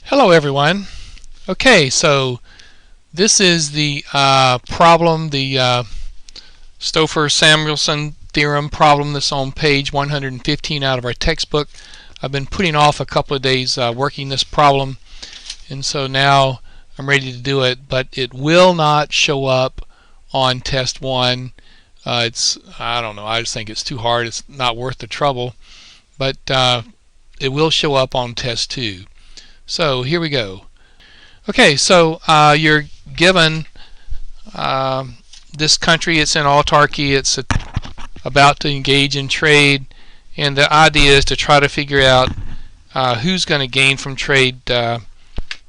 Hello everyone. Okay, so this is the problem, the Stolper Samuelson theorem problem that's on page 115 out of our textbook. I've been putting off a couple of days working this problem, and so now I'm ready to do it, but it will not show up on test 1. I don't know, I just think it's too hard. It's not worth the trouble, but it will show up on test 2. So here we go. Okay, so you're given this country. It's in autarky. It's about to engage in trade, and the idea is to try to figure out who's going to gain from trade,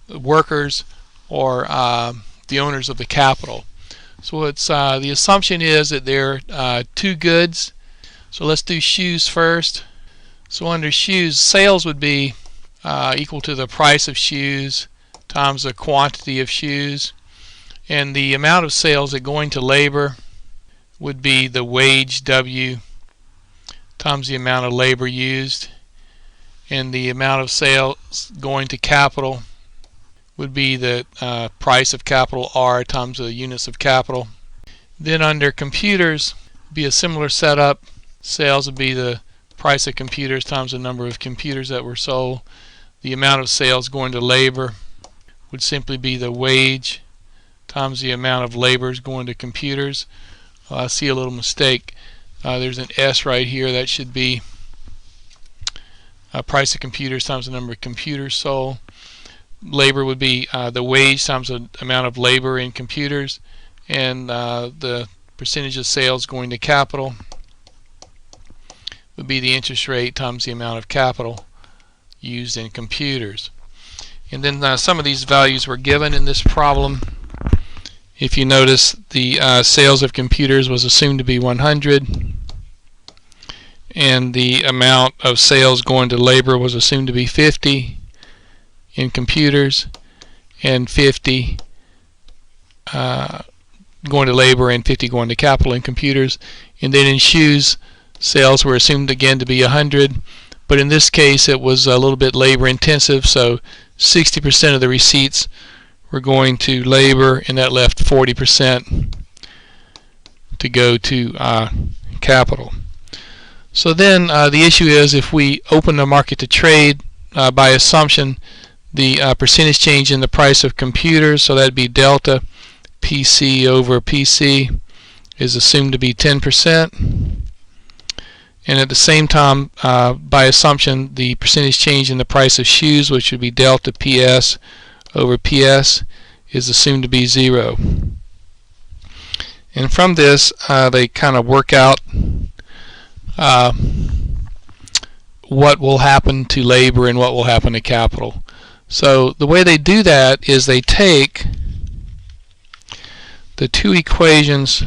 workers or the owners of the capital. So it's the assumption is that there are two goods. So let's do shoes first. So under shoes, sales would be equal to the price of shoes times the quantity of shoes, and the amount of sales that going to labor would be the wage W times the amount of labor used, and the amount of sales going to capital would be the price of capital R times the units of capital. Then under computers be a similar setup. Sales would be the price of computers times the number of computers that were sold. The amount of sales going to labor would simply be the wage times the amount of laborers going to computers. I see a little mistake. There's an S right here. That should be price of computers times the number of computers sold. Labor would be the wage times the amount of labor in computers, and the percentage of sales going to capital would be the interest rate times the amount of capital used in computers. And then some of these values were given in this problem. If you notice, the sales of computers was assumed to be 100, and the amount of sales going to labor was assumed to be 50 in computers, and 50 going to labor and 50 going to capital in computers. And then in shoes, sales were assumed again to be 100, but in this case it was a little bit labor intensive, so 60% of the receipts were going to labor, and that left 40% to go to capital. So then the issue is, if we open the market to trade, by assumption the percentage change in the price of computers, so that'd be delta PC over PC, is assumed to be 10%. And at the same time, by assumption, the percentage change in the price of shoes, which would be delta PS over PS, is assumed to be 0. And from this, they kind of work out what will happen to labor and what will happen to capital. So the way they do that is they take the two equations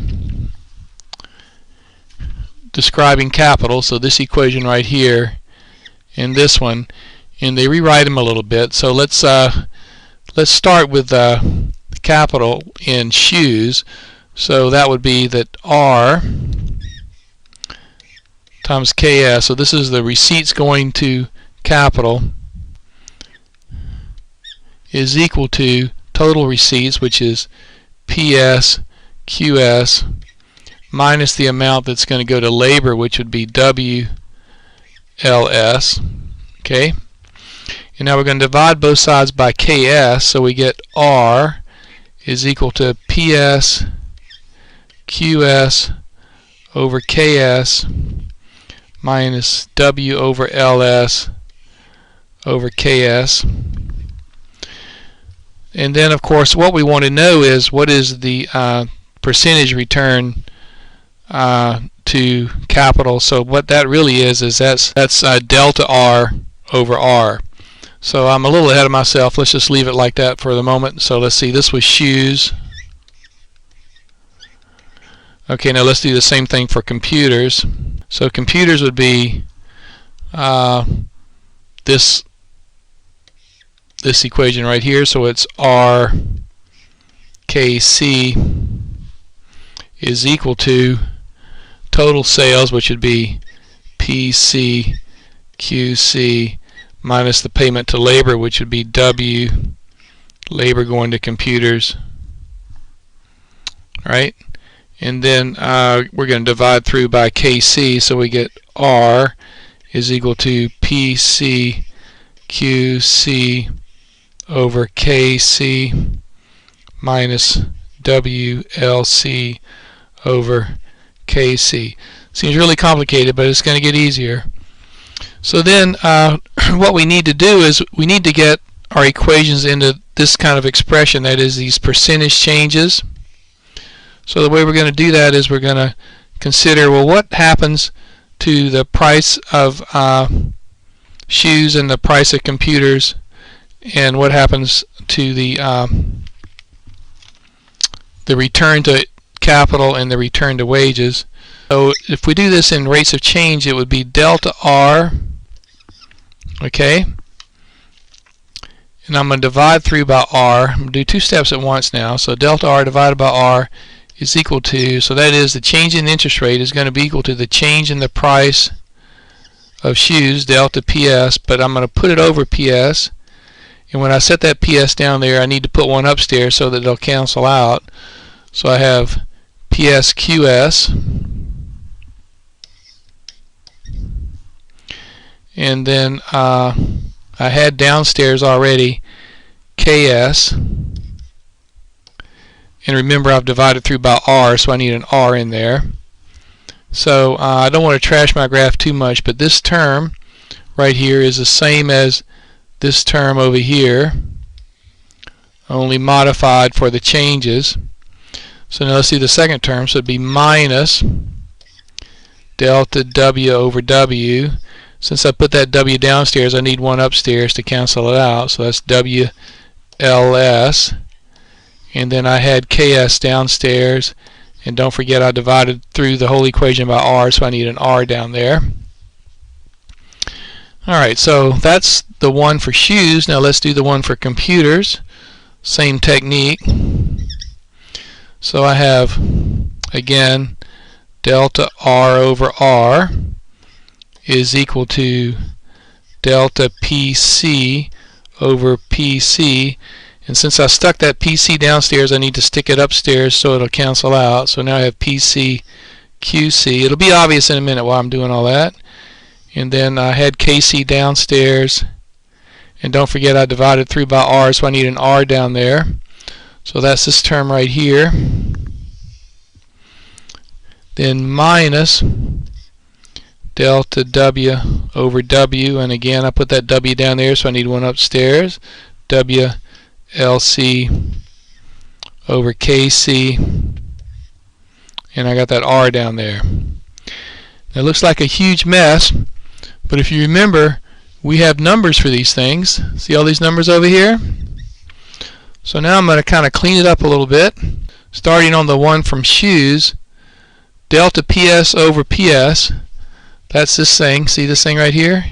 describing capital, so this equation right here and this one, and they rewrite them a little bit. So let's start with capital in shoes. So that would be that R times KS, so this is the receipts going to capital, is equal to total receipts, which is PS QS, minus the amount that's going to go to labor, which would be WLS. Okay, and now we're going to divide both sides by KS, so we get R is equal to PS QS over KS minus W over LS over KS. And then of course what we want to know is what is the percentage return to capital. So what that really is that's delta R over R. So I'm a little ahead of myself. Let's just leave it like that for the moment. So let's see, this was shoes. Okay, now let's do the same thing for computers. So computers would be this equation right here. So it's R KC is equal to total sales, which would be PC QC minus the payment to labor, which would be W labor going to computers. Right? And then we're going to divide through by KC, so we get R is equal to PC QC over KC minus WLC over KC. Seems really complicated, but it's going to get easier. So then what we need to do is we need to get our equations into this kind of expression, that is these percentage changes. So the way we're going to do that is we're going to consider, well, what happens to the price of shoes and the price of computers, and what happens to the return to capital and the return to wages. So if we do this in rates of change, it would be delta R, okay, and I'm going to divide through by R. I'm going to do two steps at once now. So delta R divided by R is equal to, so that is the change in interest rate is going to be equal to the change in the price of shoes, delta PS, but I'm going to put it over PS, and when I set that PS down there, I need to put one upstairs so that they'll cancel out. So I have PS QS, and then I had downstairs already KS, and remember I've divided through by R, so I need an R in there. So I don't want to trash my graph too much, but this term right here is the same as this term over here, only modified for the changes. So now let's see the second term. So it'd be minus delta W over W. Since I put that W downstairs, I need one upstairs to cancel it out. So that's WLS. And then I had KS downstairs. And don't forget I divided through the whole equation by R, so I need an R down there. Alright, so that's the one for shoes. Now let's do the one for computers. Same technique. So I have, again, delta R over R is equal to delta PC over PC. And since I stuck that PC downstairs, I need to stick it upstairs so it'll cancel out. So now I have PC QC. It'll be obvious in a minute why I'm doing all that. And then I had KC downstairs. And don't forget I divided through by R, so I need an R down there. So that's this term right here. Then minus delta W over W. And again, I put that W down there, so I need one upstairs. WLC over KC. And I got that R down there. It looks like a huge mess, but if you remember, we have numbers for these things. See all these numbers over here? So now I'm going to kind of clean it up a little bit. Starting on the one from shoes, delta PS over PS, that's this thing. See this thing right here?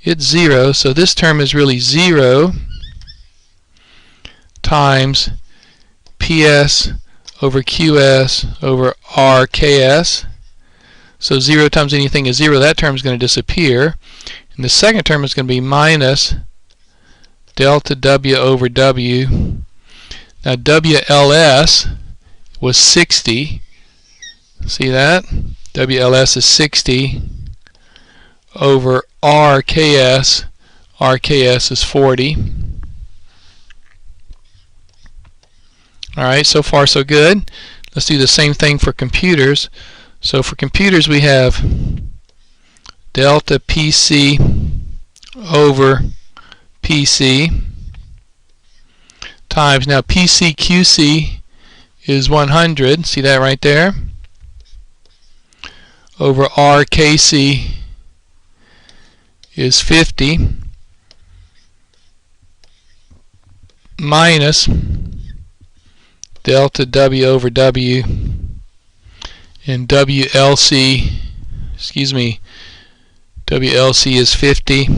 It's 0, so this term is really 0 times PS over QS over RKS. So 0 times anything is 0. That term is going to disappear. And the second term is going to be minus delta W over W. Now WLS was 60. See that? WLS is 60 over RKS. RKS is 40. Alright, so far so good. Let's do the same thing for computers. So for computers we have delta PC over PC times, now PC QC is 100, see that right there, over RKC is 50 minus delta W over W, and WLC, WLC is 50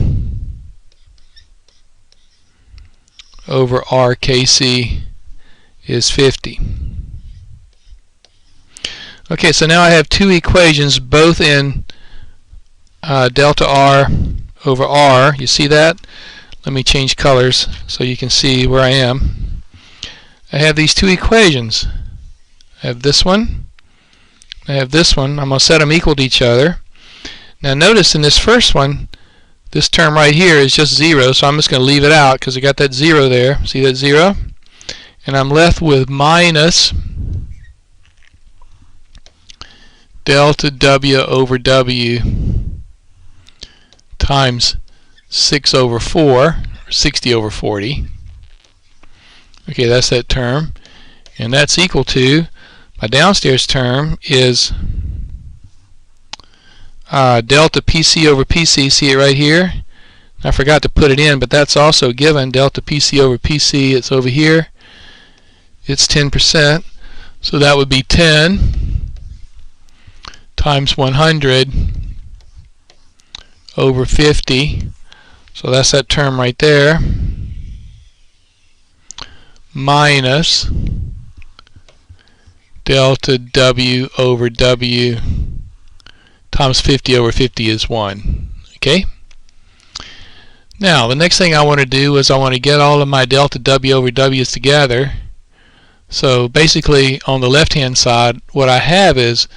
over RKC is 50. Okay, so now I have two equations, both in delta R over R. You see that? Let me change colors so you can see where I am. I have these two equations. I have this one. I have this one. I'm going to set them equal to each other. Now notice in this first one, this term right here is just 0, so I'm just going to leave it out because I got that 0 there. See that 0? And I'm left with minus delta W over W times 6 over 4, or 60 over 40. Okay, that's that term. And that's equal to, my downstairs term is delta PC over PC. See it right here? I forgot to put it in, but that's also given. Delta PC over PC, it's over here. It's 10%. So that would be 10 times 100 over 50. So that's that term right there. Minus delta W over W times 50 over 50 is 1. Okay? Now, the next thing I want to do is I want to get all of my delta W over W's together. So basically, on the left-hand side, what I have is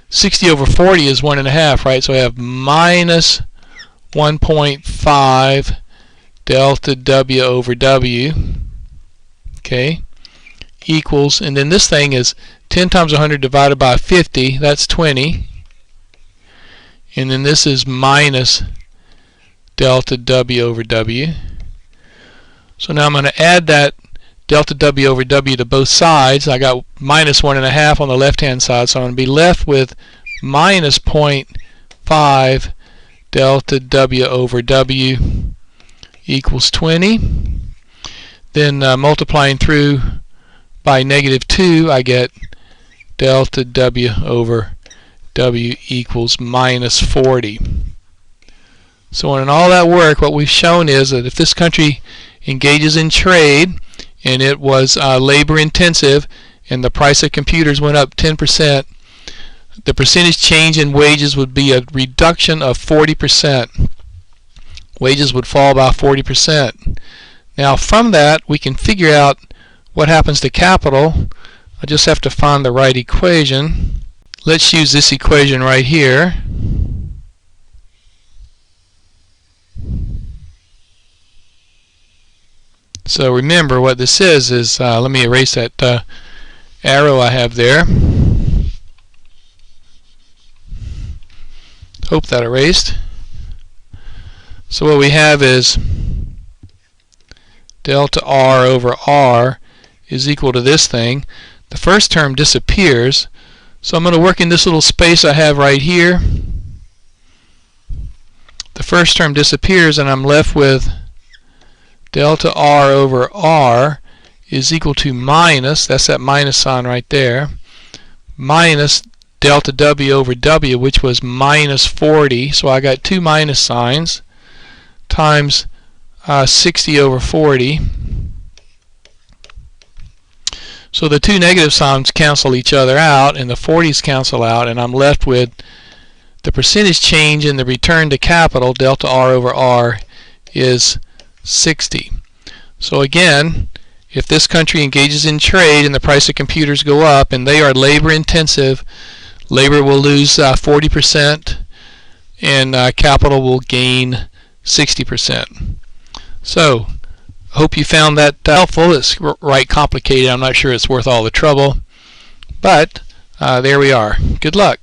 60 over 40 is 1.5, right? So I have minus 1.5 delta W over W, okay, equals, and then this thing is 10 times 100 divided by 50, that's 20, and then this is minus delta W over W. So now I'm going to add that delta W over W to both sides. I got minus 1.5 on the left-hand side, so I'm going to be left with minus 0.5 delta W over W equals 20. Then multiplying through by negative 2, I get delta W over W equals minus 40. So in all that work, what we've shown is that if this country engages in trade and it was labor intensive and the price of computers went up 10%, the percentage change in wages would be a reduction of 40%. Wages would fall by 40%. Now from that we can figure out what happens to capital. I just have to find the right equation. Let's use this equation right here. So remember what this is let me erase that arrow I have there. Hope that erased. So what we have is delta R over R is equal to this thing. The first term disappears, so I'm going to work in this little space I have right here. The first term disappears and I'm left with delta R over R is equal to minus, that's that minus sign right there, minus delta W over W, which was minus 40, so I got two minus signs, times 60 over 40. So the two negative signs cancel each other out and the 40s cancel out, and I'm left with the percentage change in the return to capital, delta R over R, is 60. So again, if this country engages in trade and the price of computers go up and they are labor intensive, labor will lose 40% and capital will gain 60%. So I hope you found that helpful. It's right complicated. I'm not sure it's worth all the trouble, but there we are. Good luck.